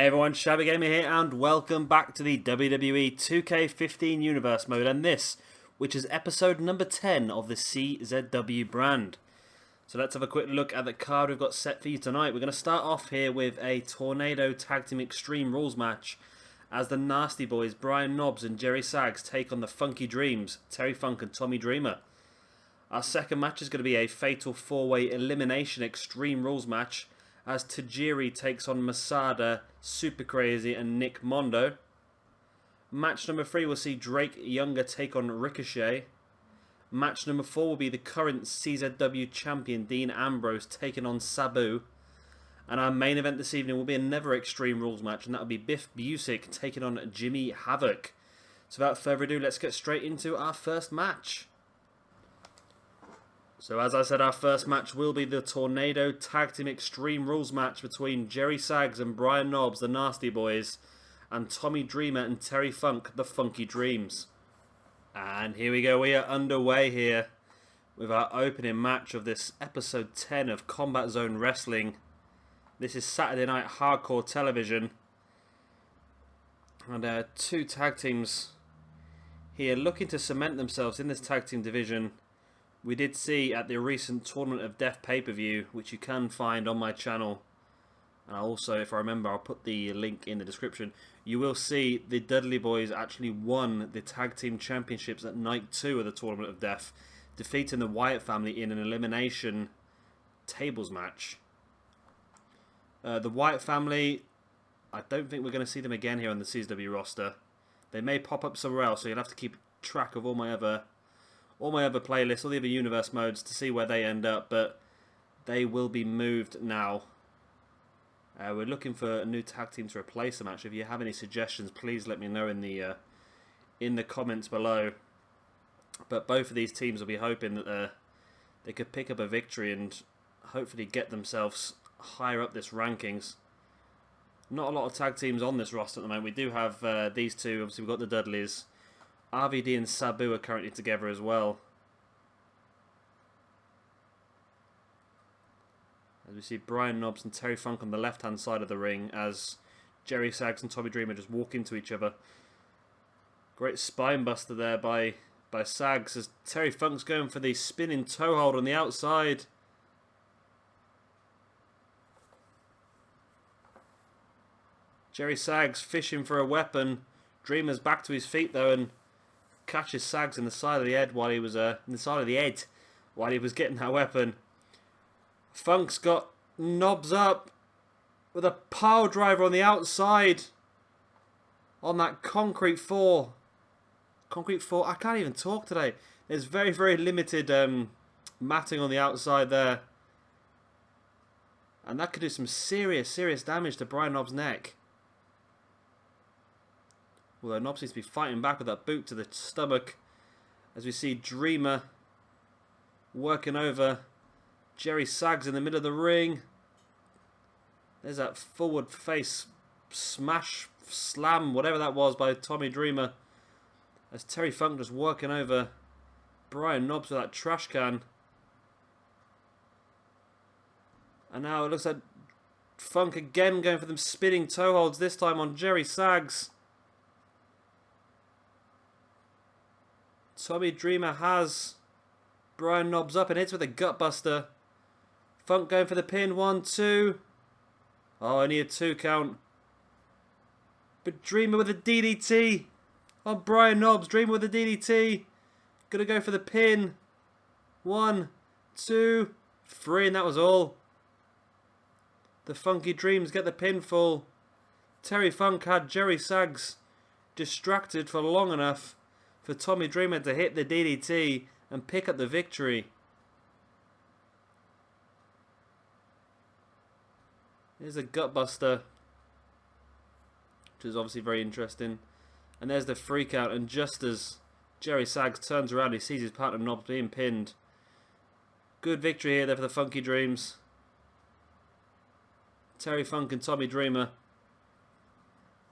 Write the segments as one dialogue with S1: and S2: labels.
S1: Hey everyone, Shabby Gamer here and welcome back to the WWE 2K15 Universe mode and this, which is episode number 10 of the CZW Brand. So let's have a quick look at the card we've got set for you tonight. We're going to start off here with a Tornado Tag Team Extreme Rules match as the Nasty Boys, Brian Knobbs and Gerry Saggs take on the Funky Dreams, Terry Funk and Tommy Dreamer. Our second match is going to be a Fatal 4-Way Elimination Extreme Rules match as Tajiri takes on Masada, Super Crazy and Nick Mondo. Match number 3 will see Drake Younger take on Ricochet. Match number 4 will be the current CZW champion Dean Ambrose taking on Sabu. And our main event this evening will be another Extreme Rules match, and that will be Biff Busick taking on Jimmy Havoc. So without further ado, let's get straight into our first match. So as I said, our first match will be the Tornado Tag Team Extreme Rules match between Gerry Saggs and Brian Knobbs, the Nasty Boys, and Tommy Dreamer and Terry Funk, the Funky Dreams. And here we go, we are underway here with our opening match of this episode 10 of Combat Zone Wrestling. This is Saturday Night Hardcore Television. And two tag teams here looking to cement themselves in this tag team division. We did see at the recent Tournament of Death pay-per-view, which you can find on my channel. And also, if I remember, I'll put the link in the description. You will see the Dudley Boys actually won the Tag Team Championships at Night 2 of the Tournament of Death, defeating the Wyatt family in an elimination tables match. The Wyatt family, I don't think we're going to see them again here on the CZW roster. They may pop up somewhere else, so you'll have to keep track of all my other playlists, all the other universe modes to see where they end up, but they will be moved now. We're looking for a new tag team to replace them. Actually, if you have any suggestions, please let me know in the comments below. But both of these teams will be hoping that they could pick up a victory and hopefully get themselves higher up this rankings. Not a lot of tag teams on this roster at the moment. We do have these two. Obviously, we've got the Dudleys. RVD and Sabu are currently together as well. As we see Brian Knobbs and Terry Funk on the left-hand side of the ring as Gerry Saggs and Tommy Dreamer just walk into each other. Great spine buster there by Saggs as Terry Funk's going for the spinning toe hold on the outside. Gerry Saggs fishing for a weapon. Dreamer's back to his feet though and catches Saggs in the side of the head while he was getting that weapon. Funk's got Knobbs up with a pile driver on the outside on that concrete floor. I can't even talk today. There's very, very limited matting on the outside there. And that could do some serious, serious damage to Brian Knobbs' neck. Although Knobbs seems to be fighting back with that boot to the stomach. As we see Dreamer working over Gerry Saggs in the middle of the ring. There's that forward face smash, slam, whatever that was by Tommy Dreamer. As Terry Funk just working over Brian Knobbs with that trash can. And now it looks like Funk again going for them spinning toe holds, this time on Gerry Saggs. Tommy Dreamer has Brian Knobbs up and hits with a gutbuster. Funk going for the pin. 1, 2. Oh, only a 2 count. But Dreamer with a DDT on Brian Knobbs. Dreamer with a DDT. Gonna go for the pin. 1, 2, 3, and that was all. The Funky Dreams get the pinfall. Terry Funk had Gerry Saggs distracted for long enough for Tommy Dreamer to hit the DDT and pick up the victory. Here's a gutbuster, which is obviously very interesting. And there's the freak out, and just as Gerry Saggs turns around, he sees his partner Knobbs being pinned. Good victory here there for the Funky Dreams. Terry Funk and Tommy Dreamer,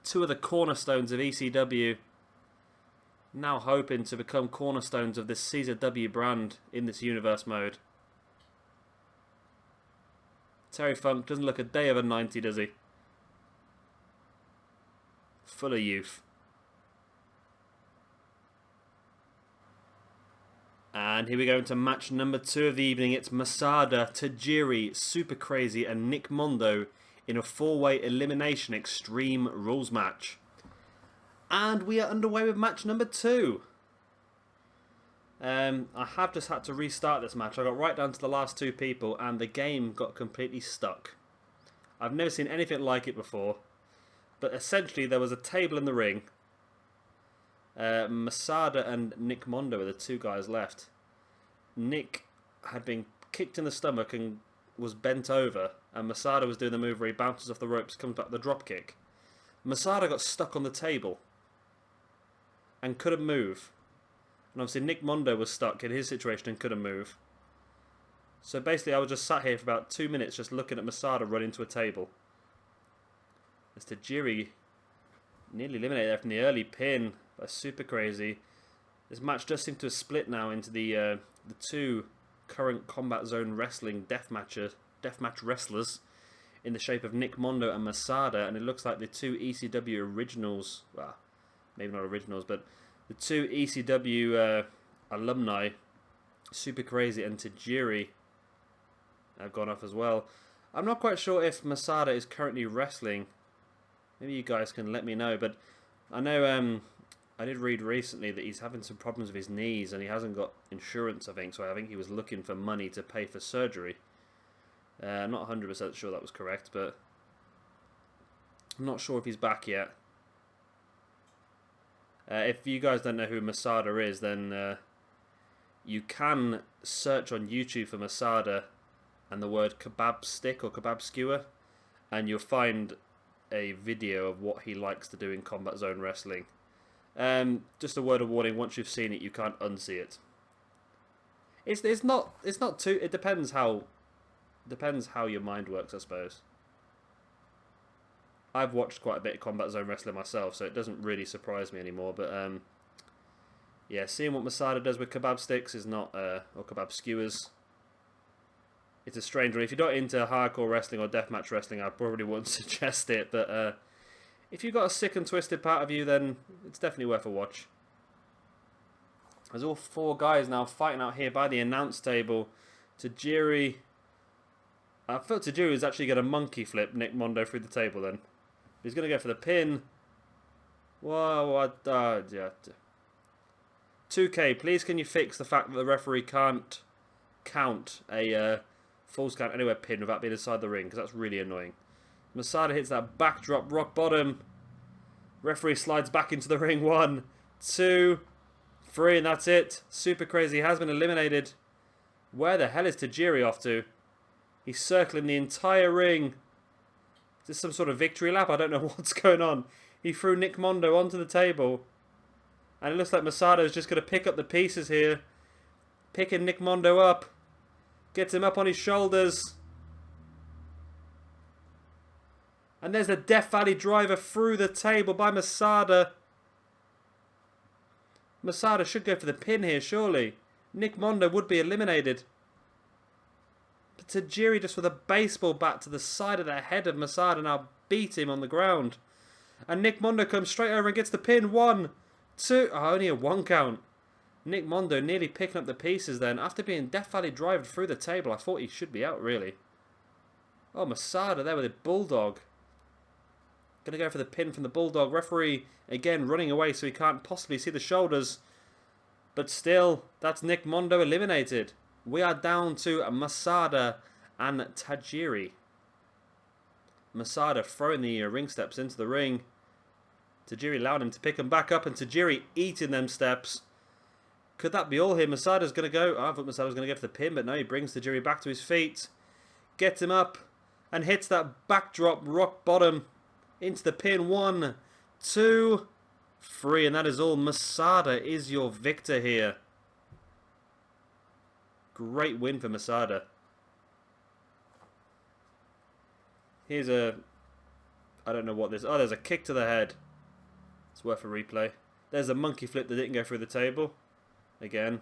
S1: two of the cornerstones of ECW, now hoping to become cornerstones of this CZW brand in this universe mode. Terry Funk doesn't look a day over 90, does he? Full of youth. And here we go into match number 2 of the evening. It's Masada, Tajiri, Super Crazy and Nick Mondo in a 4-way elimination Extreme Rules match. And we are underway with match number 2. I have just had to restart this match. I got right down to the last 2 people and the game got completely stuck. I've never seen anything like it before. But essentially there was a table in the ring. Masada and Nick Mondo were the 2 guys left. Nick had been kicked in the stomach and was bent over, and Masada was doing the move where he bounces off the ropes, comes back with the drop kick. Masada got stuck on the table and couldn't move. And obviously Nick Mondo was stuck in his situation and couldn't move. So basically I was just sat here for about 2 minutes just looking at Masada run into a table. As Tajiri nearly eliminated there from the early pin by Super Crazy. This match does seem to have split now into the 2 current Combat Zone Wrestling deathmatch wrestlers in the shape of Nick Mondo and Masada, and it looks like the 2 ECW originals, well, maybe not originals, but the 2 ECW alumni, Super Crazy and Tajiri, have gone off as well. I'm not quite sure if Masada is currently wrestling. Maybe you guys can let me know, but I know I did read recently that he's having some problems with his knees and he hasn't got insurance, I think, so I think he was looking for money to pay for surgery. I'm not 100% sure that was correct, but I'm not sure if he's back yet. If you guys don't know who Masada is, then you can search on YouTube for Masada and the word kebab stick or kebab skewer, and you'll find a video of what he likes to do in Combat Zone Wrestling. Just a word of warning: once you've seen it, you can't unsee it. It's not too. It depends how your mind works, I suppose. I've watched quite a bit of Combat Zone Wrestling myself, so it doesn't really surprise me anymore. But yeah, seeing what Masada does with kebab sticks is not or kebab skewers. It's a strange one. If you're not into hardcore wrestling or deathmatch wrestling, I probably wouldn't suggest it. But if you've got a sick and twisted part of you, then it's definitely worth a watch. There's all 4 guys now fighting out here by the announce table. Tajiri. I felt Tajiri was actually going to monkey flip Nick Mondo through the table then. He's going to go for the pin. Whoa, what? Yeah. 2K, please can you fix the fact that the referee can't count a falls count anywhere pin without being inside the ring, because that's really annoying. Masada hits that backdrop rock bottom. Referee slides back into the ring. 1, 2, 3, and that's it. Super Crazy has been eliminated. Where the hell is Tajiri off to? He's circling the entire ring. Is this some sort of victory lap? I don't know what's going on. He threw Nick Mondo onto the table. And it looks like Masada is just going to pick up the pieces here. Picking Nick Mondo up. Gets him up on his shoulders. And there's the Death Valley driver through the table by Masada. Masada should go for the pin here, surely. Nick Mondo would be eliminated. But Tajiri just with a baseball bat to the side of the head of Masada now beat him on the ground. And Nick Mondo comes straight over and gets the pin. 1, 2, only a 1 count. Nick Mondo nearly picking up the pieces then. After being Death Valley driven through the table, I thought he should be out, really. Oh, Masada there with a bulldog. Going to go for the pin from the bulldog. Referee, again, running away so he can't possibly see the shoulders. But still, that's Nick Mondo eliminated. We are down to Masada and Tajiri. Masada throwing the ring steps into the ring. Tajiri allowed him to pick them back up, and Tajiri eating them steps. Could that be all here? Masada's going to go. I thought Masada was going to go for the pin, but no, he brings Tajiri back to his feet. Gets him up and hits that backdrop rock bottom into the pin. 1, 2, 3, and that is all. Masada is your victor here. Great win for Masada. Here's a... I don't know what this... Oh, there's a kick to the head. It's worth a replay. There's a monkey flip that didn't go through the table. Again.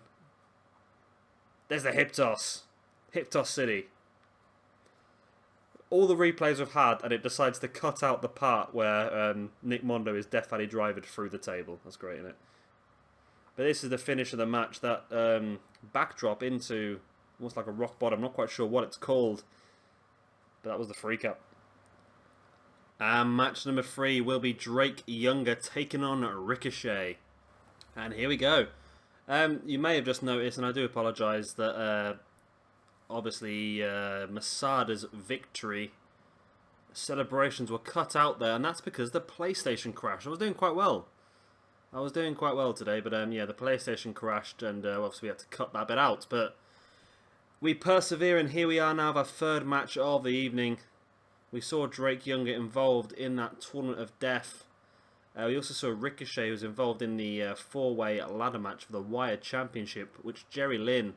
S1: There's the hip toss. Hip toss city. all the replays we've had, and it decides to cut out the part where Nick Mondo is Death Valley driven through the table. That's great, isn't it? But this is the finish of the match. That backdrop into almost like a rock bottom. I'm not quite sure what it's called, but that was the freak out. And match number 3 will be Drake Younger taking on Ricochet. And here we go. You may have just noticed, and I do apologise, that obviously Masada's victory celebrations were cut out there, and that's because the PlayStation crashed. I was doing quite well. Today, but yeah, the PlayStation crashed, and obviously we had to cut that bit out. But we persevere, and here we are now, our third match of the evening. We saw Drake Younger involved in that Tournament of Death. We also saw Ricochet, who was involved in the 4-way ladder match for the Wired Championship, which Gerry Lynn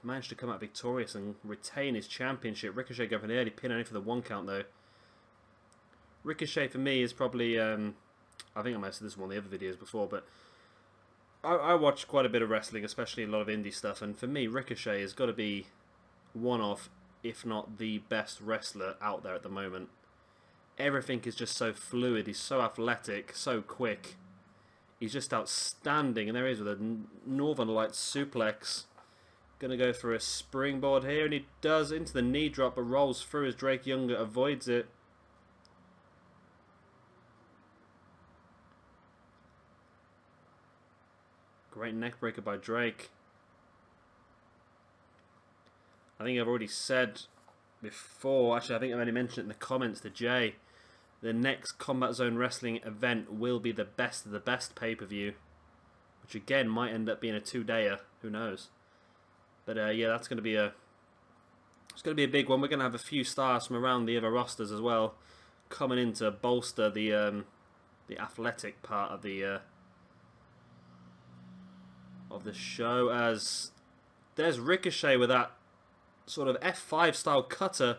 S1: managed to come out victorious and retain his championship. Ricochet going for an early pin, only for the 1 count though. Ricochet for me is probably, I think I might have said this in one of the other videos before, but I watch quite a bit of wrestling, especially a lot of indie stuff, and for me Ricochet has got to be one of, if not the best wrestler out there at the moment. Everything is just so fluid, he's so athletic, so quick. He's just outstanding, and there he is with a Northern Lights suplex. Going to go through a springboard here, and he does into the knee drop, but rolls through as Drake Younger avoids it. Great neckbreaker by Drake. I think I've already said before, actually I think I've only mentioned it in the comments to Jay, the next Combat Zone Wrestling event will be the best of the best pay-per-view, which again might end up being a 2-dayer, who knows. But yeah, it's going to be a big one. We're going to have a few stars from around the other rosters as well, coming in to bolster the athletic part of the show, as there's Ricochet with that sort of F5 style cutter,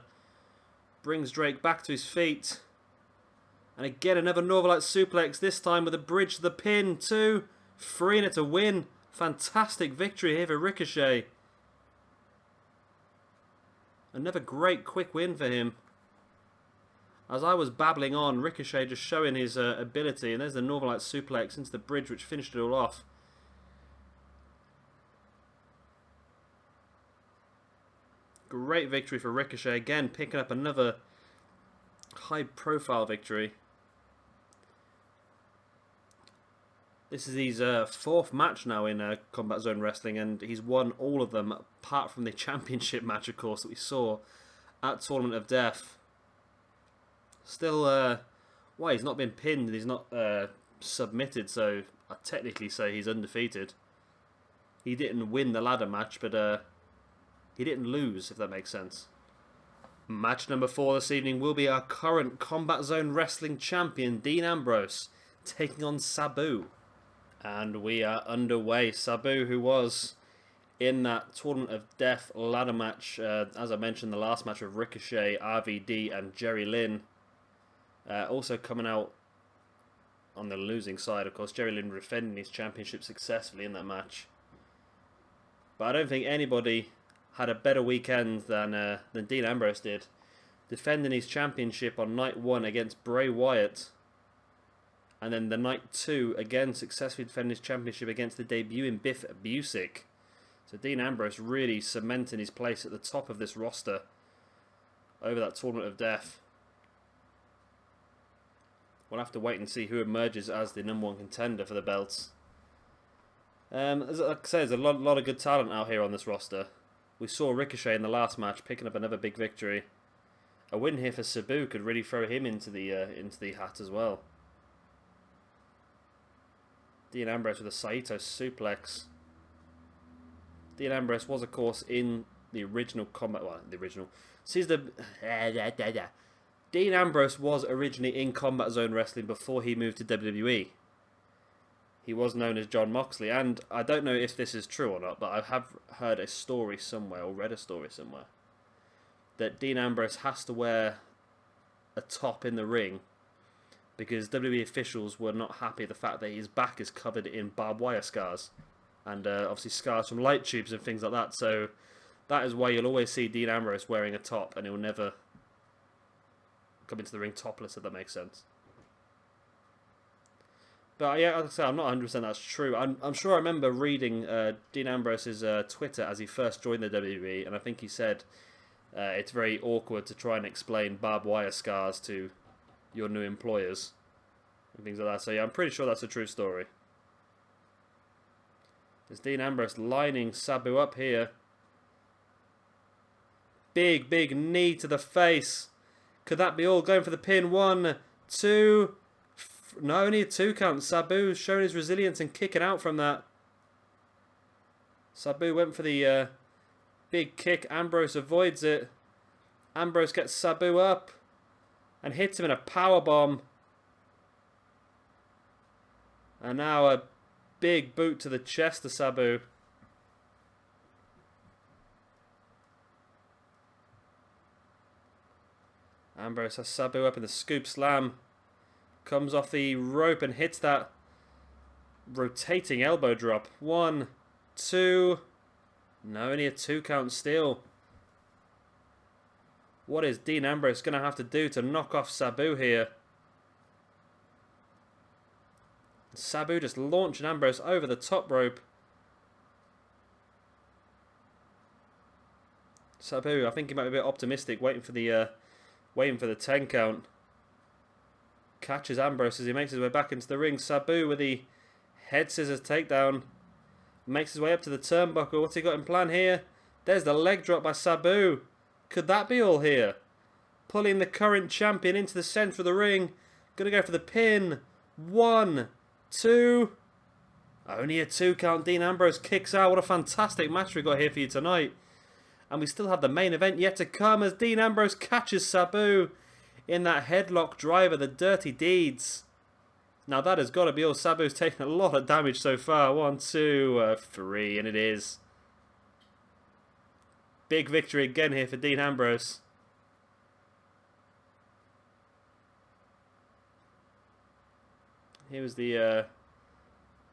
S1: brings Drake back to his feet, and again another Northern Lights suplex, this time with a bridge to the pin, 2, 3 and it's a win. Fantastic victory here for Ricochet. Another great quick win for him. As I was babbling on, Ricochet just showing his ability, and there's the Northern Lights suplex into the bridge which finished it all off. Great victory for Ricochet, again picking up another high profile victory. This is his 4th match now in Combat Zone Wrestling, and he's won all of them apart from the championship match, of course, that we saw at Tournament of Death. Still, well, he's not been pinned, he's not submitted, so I technically say he's undefeated. He didn't win the ladder match, but he didn't lose, if that makes sense. Match number 4 this evening will be our current Combat Zone Wrestling champion, Dean Ambrose, taking on Sabu. And we are underway. Sabu, who was in that Tournament of Death ladder match, as I mentioned, the last match with Ricochet, RVD and Gerry Lynn. Also coming out on the losing side, of course. Gerry Lynn defending his championship successfully in that match. But I don't think anybody had a better weekend than Dean Ambrose did, defending his championship on night 1 against Bray Wyatt, and then the night 2 again successfully defending his championship against the debuting Biff Busick. So Dean Ambrose really cementing his place at the top of this roster over that Tournament of Death. We'll have to wait and see who emerges as the #1 contender for the belts. As I say, there's a lot of good talent out here on this roster. We saw Ricochet in the last match picking up another big victory. A win here for Sabu could really throw him into the hat as well. Dean Ambrose with a Saito suplex. Dean Ambrose was, of course, in the original combat. Well, the original. Dean Ambrose was originally in Combat Zone Wrestling before he moved to WWE. He was known as John Moxley, and I don't know if this is true or not, but I have heard a story somewhere, or read a story somewhere, that Dean Ambrose has to wear a top in the ring because WWE officials were not happy with the fact that his back is covered in barbed wire scars, and obviously scars from light tubes and things like that, so that is why you'll always see Dean Ambrose wearing a top, and he'll never come into the ring topless, if that makes sense. But yeah, like I say, I'm not 100% that's true. I'm sure I remember reading Dean Ambrose's Twitter as he first joined the WWE, and I think he said it's very awkward to try and explain barbed wire scars to your new employers and things like that. So yeah, I'm pretty sure that's a true story. There's Dean Ambrose lining Sabu up here. Big knee to the face. Could that be all? Going for the pin. 1, 2... No, only a 2 count. Sabu showing his resilience and kicking out from that. Sabu went for the big kick. Ambrose avoids it. Ambrose gets Sabu up and hits him in a powerbomb. And now a big boot to the chest to Sabu. Ambrose has Sabu up in the scoop slam. Comes off the rope and hits that rotating elbow drop. 1, 2. No, only a 2 count still. What is Dean Ambrose going to have to do to knock off Sabu here? Sabu just launching Ambrose over the top rope. Sabu, I think he might be a bit optimistic, waiting for the 10 count. Catches Ambrose as he makes his way back into the ring. Sabu with the head scissors takedown. Makes his way up to the turnbuckle. What's he got in plan here? There's the leg drop by Sabu. Could that be all here? Pulling the current champion into the centre of the ring. Gonna go for the pin. 1, 2. Only a 2 count. Dean Ambrose kicks out. What a fantastic match we got here for you tonight. And we still have the main event yet to come as Dean Ambrose catches Sabu in that headlock driver, the dirty deeds. Now that has got to be all. Sabu's taken a lot of damage so far. 1, 2, 3, and it is. Big victory again here for Dean Ambrose. Here was the...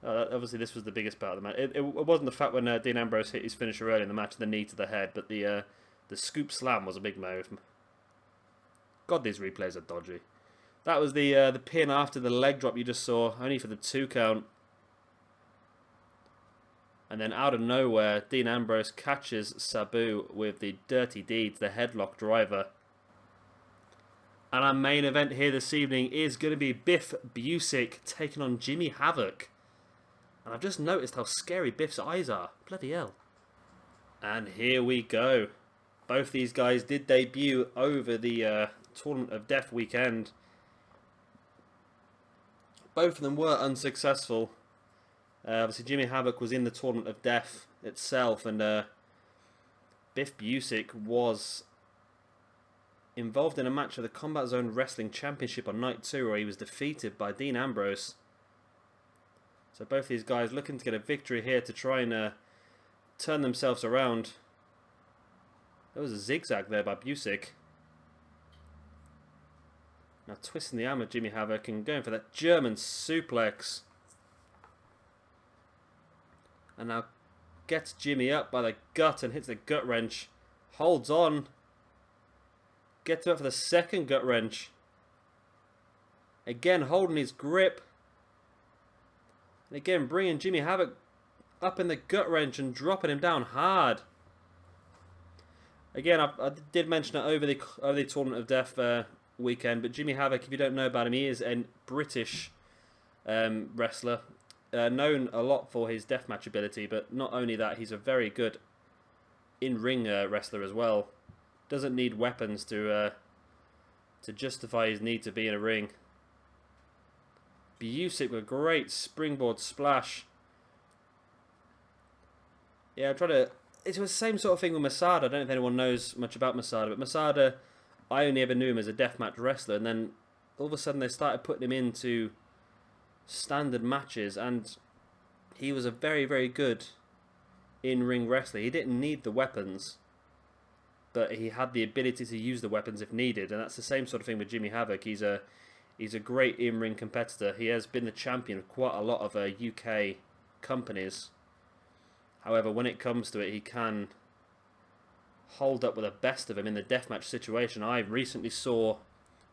S1: obviously this was the biggest part of the match. It wasn't the fact when Dean Ambrose hit his finisher early in the match, the knee to the head, but the scoop slam was a big move. God, these replays are dodgy. That was the pin after the leg drop you just saw, only for the 2 count. And then out of nowhere, Dean Ambrose catches Sabu with the dirty deeds, the headlock driver. And our main event here this evening is going to be Biff Busick taking on Jimmy Havoc. And I've just noticed how scary Biff's eyes are. Bloody hell. And here we go. Both these guys did debut over the Tournament of Death weekend. Both of them were unsuccessful. Obviously Jimmy Havoc was in the Tournament of Death itself, and Biff Busick was involved in a match of the Combat Zone Wrestling Championship on night 2 where he was defeated by Dean Ambrose. So both these guys looking to get a victory here to try and turn themselves around. There was a zigzag there by Busick. Now twisting the arm of Jimmy Havoc and going for that German suplex. And now gets Jimmy up by the gut and hits the gut wrench. Holds on. Gets him up for the second gut wrench. Again holding his grip. And again bringing Jimmy Havoc up in the gut wrench and dropping him down hard. Again, I did mention it over the Tournament of Death weekend, but Jimmy Havoc, if you don't know about him, he is a British wrestler. Known a lot for his deathmatch ability, but not only that, he's a very good in-ring wrestler as well. Doesn't need weapons to justify his need to be in a ring. Busick with a great springboard splash. Yeah, I try to... It was the same sort of thing with Masada. I don't know if anyone knows much about Masada, but Masada, I only ever knew him as a deathmatch wrestler, and then all of a sudden they started putting him into standard matches, and he was a very, very good in-ring wrestler. He didn't need the weapons, but he had the ability to use the weapons if needed, and that's the same sort of thing with Jimmy Havoc. He's a great in-ring competitor. He has been the champion of quite a lot of UK companies. However, when it comes to it, he can hold up with the best of them in the deathmatch situation. I recently saw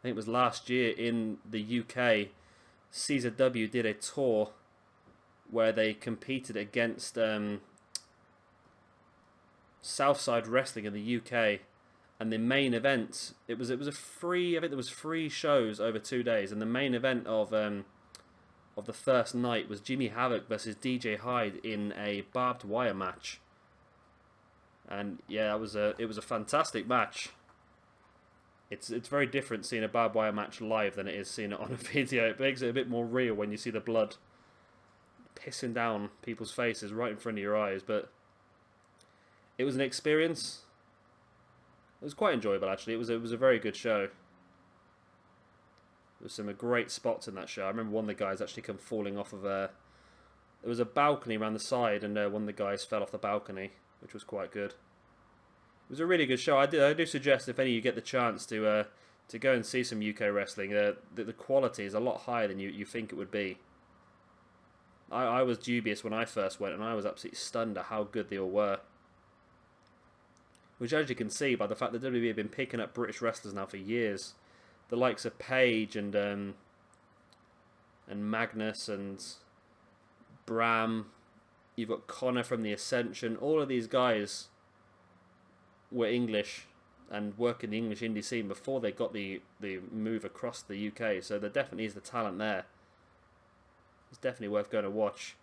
S1: I think it was last year in the UK, CZW did a tour where they competed against Southside Wrestling in the UK, and the main event, it was a free, I think there was 3 shows over 2 days, and the main event of the first night was Jimmy Havoc versus DJ Hyde in a barbed wire match. And yeah, it was a fantastic match. It's very different seeing a barbed wire match live than it is seeing it on a video. It makes it a bit more real when you see the blood pissing down people's faces right in front of your eyes. But it was an experience. It was quite enjoyable, actually. It was a very good show. There was some great spots in that show. I remember one of the guys actually come falling off of there was a balcony around the side, and one of the guys fell off the balcony, which was quite good. It was a really good show. I do suggest if any of you get the chance to go and see some UK wrestling, the quality is a lot higher than you think it would be. I was dubious when I first went, and I was absolutely stunned at how good they all were. Which, as you can see by the fact that WWE have been picking up British wrestlers now for years, the likes of Paige and Magnus and Bram, you've got Connor from the Ascension. All of these guys were English and work in the English indie scene before they got the move across the UK. So there definitely is the talent there. It's definitely worth going to watch.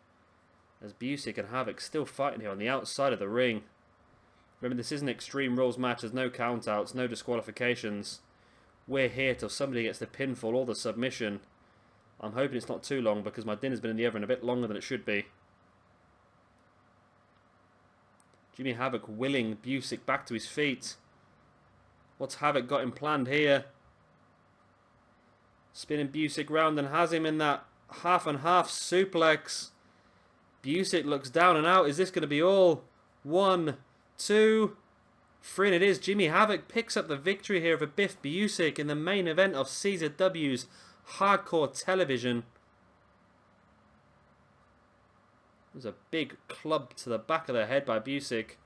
S1: As Busick and Havoc still fighting here on the outside of the ring. Remember, this is an Extreme Rules match. There's no countouts, no disqualifications. We're here till somebody gets the pinfall or the submission. I'm hoping it's not too long because my dinner's been in the oven a bit longer than it should be. Jimmy Havoc willing Busick back to his feet. What's Havoc got him planned here? Spinning Busick round and has him in that half and half suplex. Busick looks down and out. Is this going to be all? 1, 2, 3, and it is. Jimmy Havoc picks up the victory here over Biff Busick in the main event of CZW's Hardcore Television. There's a big club to the back of the head by Busick.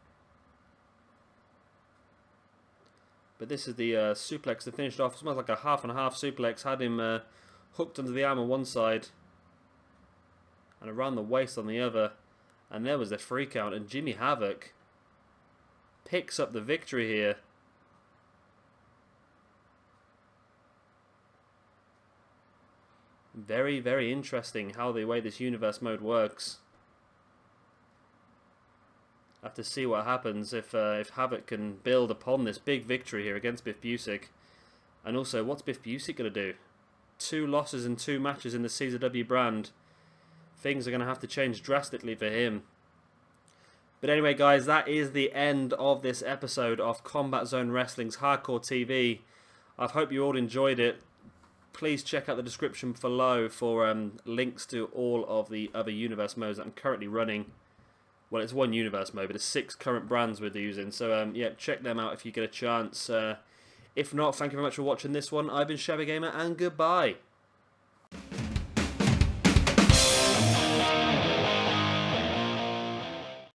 S1: But this is the suplex that finished off. It smells like a half and half suplex. Had him hooked under the arm on one side and around the waist on the other. And there was the freak out. And Jimmy Havoc picks up the victory here. Very, very interesting how the way this universe mode works. I have to see what happens if Havoc can build upon this big victory here against Biff Busick. And also, what's Biff Busick going to do? 2 losses in 2 matches in the CZW brand. Things are going to have to change drastically for him. But anyway, guys, that is the end of this episode of Combat Zone Wrestling's Hardcore TV. I hope you all enjoyed it. Please check out the description below for links to all of the other universe modes that I'm currently running. Well, it's 1 universe mode, but it's 6 current brands we're using. So, yeah, check them out if you get a chance. If not, thank you very much for watching this one. I've been Shabby Gamer, and goodbye.